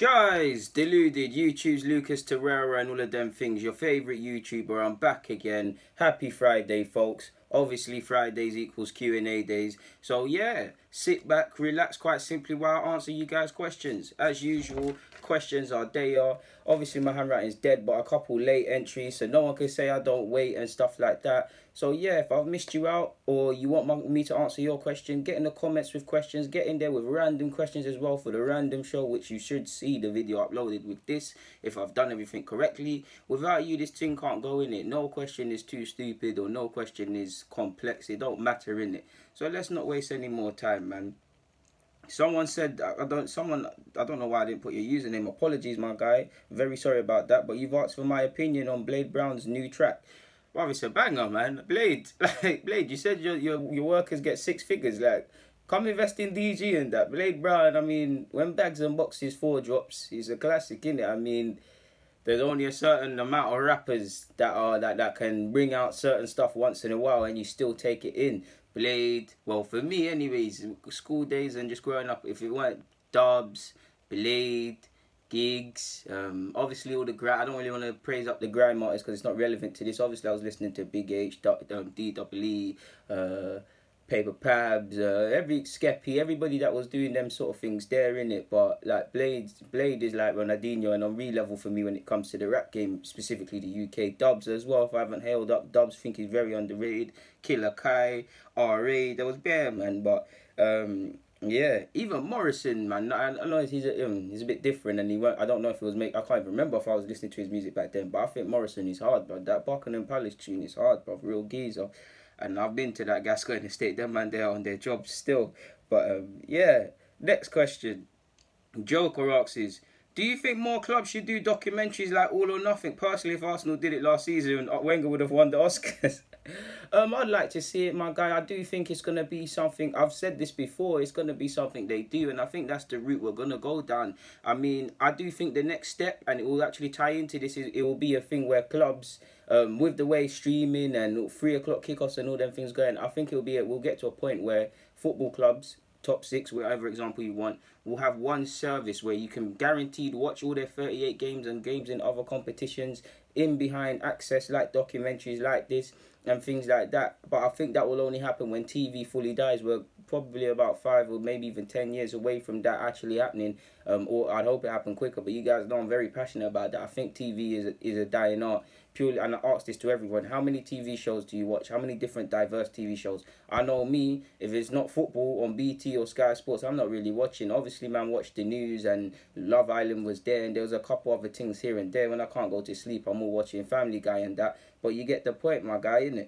Guys, deluded, YouTube's Lucas Torreira and all of them things. Your favourite YouTuber, I'm back again. Happy Friday, folks. Obviously, Fridays equals Q&A days. So yeah, sit back, relax quite simply while I answer you guys' questions. As usual, questions are there. Obviously, my handwriting is dead, but a couple late entries, so no one can say I don't wait and stuff like that. So yeah, if I've missed you out or you want me to answer your question, get in the comments with questions. Get in there with random questions as well for the random show, which you should see the video uploaded with this if I've done everything correctly. Without you, this thing can't go in it. No question is too stupid or no question is complex. It don't matter in it. So let's not waste any more time, man. Someone said, I don't know why I didn't put your username. Apologies, my guy. Very sorry about that. But you've asked for my opinion on Blade Brown's new track. Well, it's a banger, man. Blade, like Blade, you said your workers get 6 figures. Like, come invest in DG and that. Blade Brown, I mean, when Bags and Boxes 4 drops, he's a classic, innit? I mean, there's only a certain amount of rappers that can bring out certain stuff once in a while and you still take it in. Blade, well, for me anyways, school days and just growing up, if it weren't Dubs, Blade, Gigs, obviously all the I don't really want to praise up the grime artists because it's not relevant to this. Obviously I was listening to Big H, DWE, Paper Pabs, every Skeppy, everybody that was doing them sort of things there in it. But like Blade is like Ronaldinho and on real level for me when it comes to the rap game, specifically the UK. Dubs as well, if I haven't hailed up Dubs, think he's very underrated. Killer Kai, RA, there was bare, man. But yeah, even Morrison, man. I know he's a bit different, and I don't know if it was I can't even remember if I was listening to his music back then. But I think Morrison is hard, bro. That Buckingham Palace tune is hard, bro. Real geezer. And I've been to that Gascoigne estate. Them man, they're on their jobs still. But yeah, next question. Joker asks is, do you think more clubs should do documentaries like All or Nothing? Personally, if Arsenal did it last season, Wenger would have won the Oscars. I'd like to see it, my guy. I do think it's going to be something, I've said this before, it's going to be something they do, and I think that's the route we're going to go down. I mean, I do think the next step, and it will actually tie into this, is it will be a thing where clubs, with the way streaming and 3 o'clock kickoffs and all them things going, I think we'll get to a point where football clubs, top 6, whatever example you want, will have one service where you can guaranteed watch all their 38 games and games in other competitions in behind access, like documentaries like this and things like that. But I think that will only happen when TV fully dies. We're probably about 5 or maybe even 10 years away from that actually happening, or I'd hope it happened quicker. But you guys know I'm very passionate about that. I think TV is a dying art. Purely, and I ask this to everyone, how many TV shows do you watch? How many different diverse TV shows? I know me, if it's not football on BT or Sky Sports, I'm not really watching. Obviously, man, watch the news, and Love Island was there, and there was a couple other things here and there. When I can't go to sleep, I'm all watching Family Guy and that. But you get the point, my guy, innit?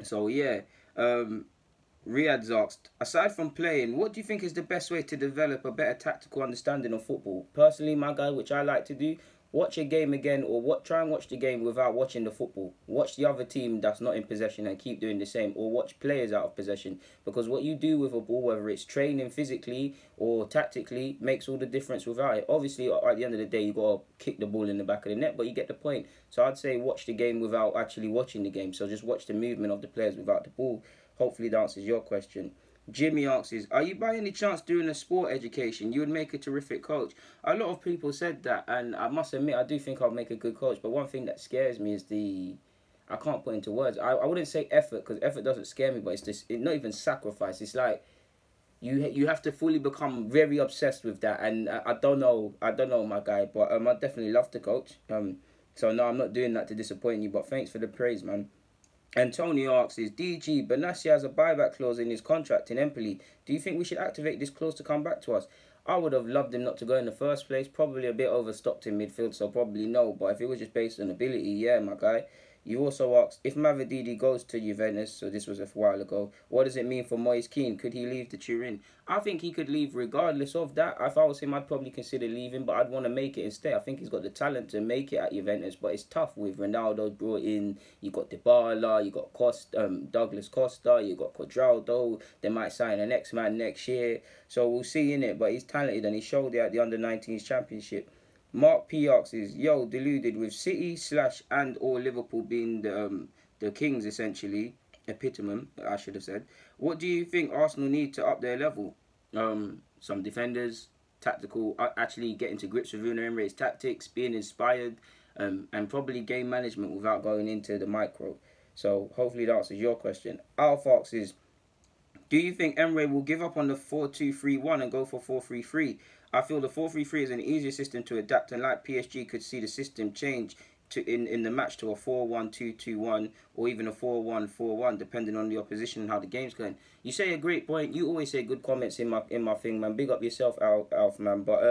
So yeah, Riyad's asked, aside from playing, what do you think is the best way to develop a better tactical understanding of football? Personally, my guy, which I like to do, watch a game again, or try and watch the game without watching the football. Watch the other team that's not in possession and keep doing the same, or watch players out of possession. Because what you do with a ball, whether it's training physically or tactically, makes all the difference without it. Obviously, at the end of the day, you got to kick the ball in the back of the net, but you get the point. So I'd say watch the game without actually watching the game. So just watch the movement of the players without the ball. Hopefully that answers your question. Jimmy asks, are you by any chance doing a sport education? You would make a terrific coach. A lot of people said that, and I must admit, I do think I'll make a good coach. But one thing that scares me is I can't put into words. I wouldn't say effort, because effort doesn't scare me, but it's not even sacrifice. It's like you have to fully become very obsessed with that. And I don't know, my guy, but I definitely love to coach. So no, I'm not doing that to disappoint you, but thanks for the praise, man. And Tony asks, is DG, Benassi has a buyback clause in his contract in Empoli. Do you think we should activate this clause to come back to us? I would have loved him not to go in the first place. Probably a bit overstocked in midfield, so probably no. But if it was just based on ability, yeah, my guy. You also asked, if Mavididi goes to Juventus, so this was a while ago, what does it mean for Moise Kean? Could he leave to Turin? I think he could leave regardless of that. If I was him, I'd probably consider leaving, but I'd want to make it instead. I think he's got the talent to make it at Juventus, but it's tough with Ronaldo brought in. You got Dybala, you got Douglas Costa, you got Cuadrado. They might sign the next man next year. So we'll see, innit? But he's talented, and he showed it at the Under-19s Championship. Mark P asks is, yo, deluded, with City / and or Liverpool being the kings essentially, epitome, I should have said. What do you think Arsenal need to up their level? Some defenders, tactical, actually getting to grips with Unai Emery's tactics, being inspired, and probably game management without going into the micro. So hopefully that answers your question. Alpha asks, do you think Emery will give up on the 4-2-3-1 and go for 4-3-3? I feel the 4-3-3 is an easier system to adapt, and like PSG could see the system change to in the match to a 4-1-2-2-1 or even a 4-1-4-1, depending on the opposition and how the game's going. You say a great point. You always say good comments in my thing, man. Big up yourself, Alf, man. But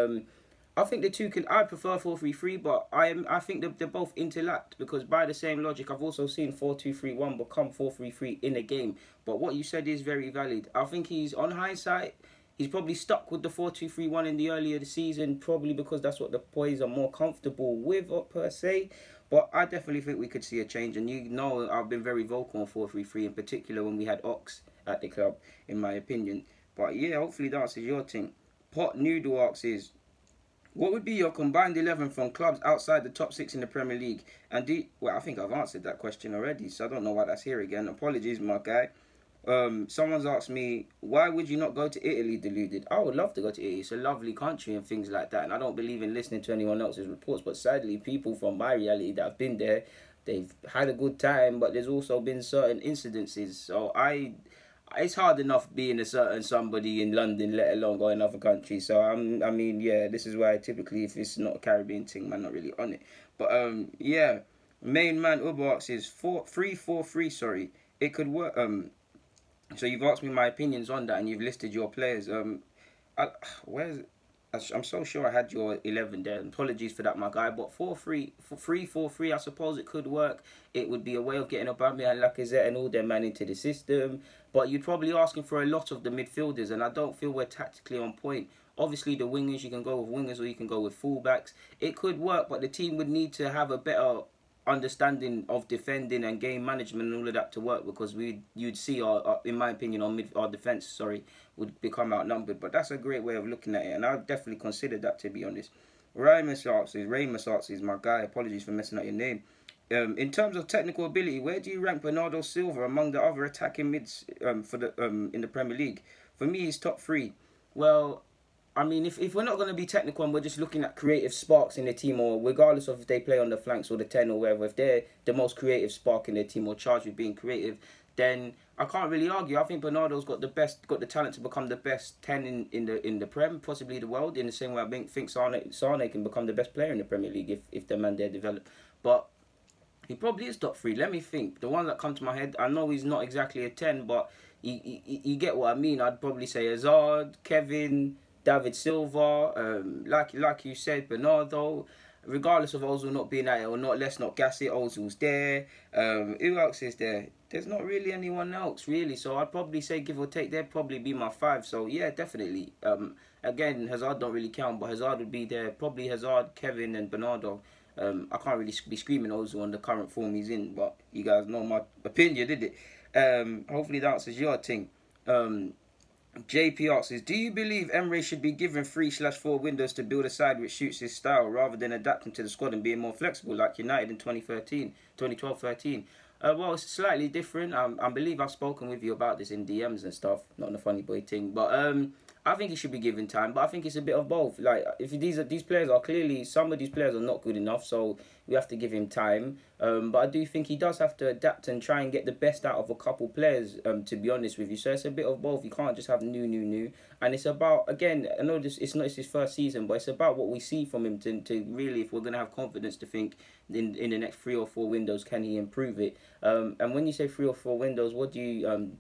I think the two can. I prefer 4-3-3, but I think they're both interlapped, because by the same logic, I've also seen 4-2-3-1 become 4-3-3 in a game. But what you said is very valid. I think he's, on hindsight, he's probably stuck with the 4-2-3-1 in the earlier the season, probably because that's what the boys are more comfortable with, per se. But I definitely think we could see a change. And you know, I've been very vocal on 4-3-3, in particular when we had Ox at the club, in my opinion. But yeah, hopefully that answers your thing. Pot Noodle asks, what would be your combined 11 from clubs outside the top 6 in the Premier League? And well, I think I've answered that question already, so I don't know why that's here again. Apologies, my guy. Someone's asked me, why would you not go to Italy, Deluded? I would love to go to Italy. It's a lovely country and things like that. And I don't believe in listening to anyone else's reports. But sadly, people from my reality that have been there, they've had a good time. But there's also been certain incidences. So it's hard enough being a certain somebody in London, let alone go in other countries. So I mean, yeah, this is why typically, if it's not a Caribbean thing, man, not really on it. But yeah, main man Ubox is 3-4-3. Sorry, it could work. So you've asked me my opinions on that, and you've listed your players. I'm so sure I had your 11 there. Apologies for that, my guy. But 3-4-3, I suppose it could work. It would be a way of getting Aubameyang, Lacazette, and all their man into the system. But you're probably asking for a lot of the midfielders, and I don't feel we're tactically on point. Obviously, the wingers, you can go with wingers or you can go with fullbacks. It could work, but the team would need to have a better understanding of defending and game management and all of that to work, because you'd see our in my opinion, our defense would become outnumbered. But that's a great way of looking at it, and I've definitely considered that, to be honest. Ramus asks, my guy, apologies for messing up your name. In terms of technical ability, where do you rank Bernardo Silva among the other attacking mids for the in the Premier League? For me, he's top 3. Well, I mean, if we're not going to be technical and we're just looking at creative sparks in the team, or regardless of if they play on the flanks or the 10 or wherever, if they're the most creative spark in their team or charged with being creative, then I can't really argue. I think Bernardo's got the talent to become the best 10 in the Prem, possibly the world, in the same way I think Sane can become the best player in the Premier League if the man there develop. But he probably is top 3. Let me think. The ones that come to my head, I know he's not exactly a 10, but you get what I mean. I'd probably say Hazard, Kevin, David Silva, like you said, Bernardo. Regardless of Ozil not being at it or not, let's not gas it. Ozil's there. Who else is there? There's not really anyone else, really. So I'd probably say, give or take, they'd probably be my 5. So yeah, definitely. Again, Hazard don't really count, but Hazard would be there. Probably Hazard, Kevin, and Bernardo. I can't really be screaming Ozil on the current form he's in, but you guys know my opinion, did it? Hopefully that answers your thing. JP asks, do you believe Emery should be given 3/4 windows to build a side which suits his style, rather than adapting to the squad and being more flexible like United in 2012-13? Well, it's slightly different. I believe I've spoken with you about this in DMs and stuff, not in a funny boy thing. But I think he should be given time. But I think it's a bit of both. Like, if these players are clearly, some of these players are not good enough, so we have to give him time. But I do think he does have to adapt and try and get the best out of a couple players, to be honest with you. So it's a bit of both. You can't just have new. And it's about, again, I know it's his first season, but it's about what we see from him to really, if we're going to have confidence to think in the next 3 or 4 windows, can he improve it? And when you say 3 or 4 windows, what do you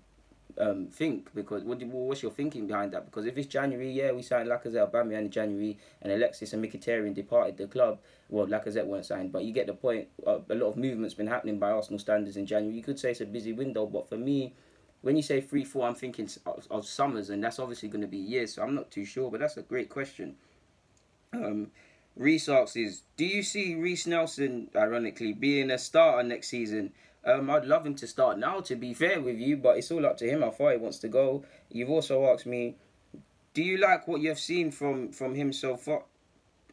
think? Because what's your thinking behind that? Because if it's January, yeah, we signed Lacazette, Aubameyang in January, and Alexis and Mkhitaryan departed the club. Well, Lacazette weren't signed, but you get the point. A lot of movement's been happening by Arsenal standards in January. You could say it's a busy window, but for me, when you say 3-4, I'm thinking of summers, and that's obviously going to be years, so I'm not too sure, but that's a great question. Reece asks, do you see Reece Nelson, ironically, being a starter next season? I'd love him to start now, to be fair with you, but it's all up to him how far he wants to go. You've also asked me, do you like what you've seen from him so far?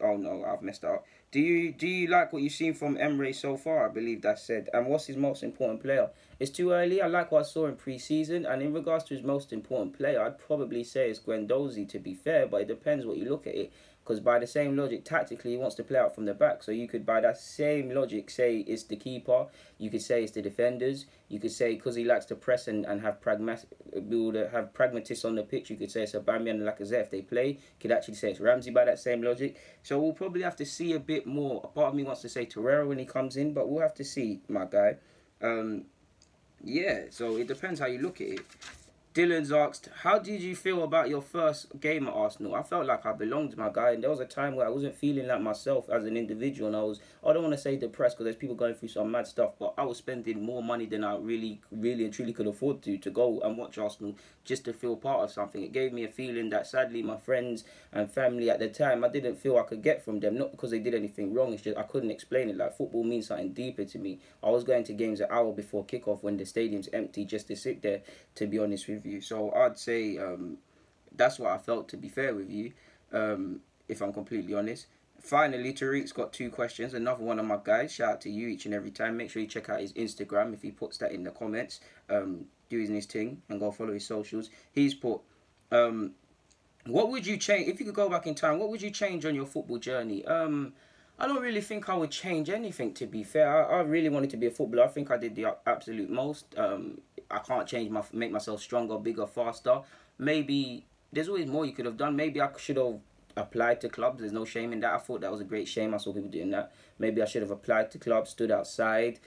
Oh no, I've messed up. Do you like what you've seen from Emery so far? I believe that's said. And what's his most important player? It's too early. I like what I saw in pre-season. And in regards to his most important player, I'd probably say it's Guendouzi, to be fair. But it depends what you look at it. Because by the same logic, tactically, he wants to play out from the back. So you could, by that same logic, say it's the keeper. You could say it's the defenders. You could say because he likes to press and have pragmatists on the pitch. You could say it's Aubameyang and Lacazette if they play. You could actually say it's Ramsey by that same logic. So we'll probably have to see a bit more. A part of me wants to say Torreira when he comes in, but we'll have to see, my guy. Yeah, so it depends how you look at it. Dylan's asked, how did you feel about your first game at Arsenal? I felt like I belonged, my guy, and there was a time where I wasn't feeling like myself as an individual, and I don't want to say depressed because there's people going through some mad stuff, but I was spending more money than I really and truly could afford to go and watch Arsenal just to feel part of something. It gave me a feeling that sadly my friends and family at the time, I didn't feel I could get from them, not because they did anything wrong, it's just I couldn't explain it. Like, football means something deeper to me. I was going to games an hour before kickoff when the stadium's empty just to sit there, to be honest with you. So I'd say that's what I felt, to be fair with you, if I'm completely honest. Finally, Tariq's got 2 questions. Another one of my guys. Shout out to you each and every time. Make sure you check out his Instagram if he puts that in the comments. Doing his thing and go follow his socials. He's put, what would you change if you could go back in time? What would you change on your football journey? I don't really think I would change anything, to be fair. I really wanted to be a footballer. I think I did the absolute most. I can't make myself stronger, bigger, faster. Maybe there's always more you could have done. Maybe I should have applied to clubs. There's no shame in that. I thought that was a great shame. I saw people doing that. Maybe I should have applied to clubs, stood outside.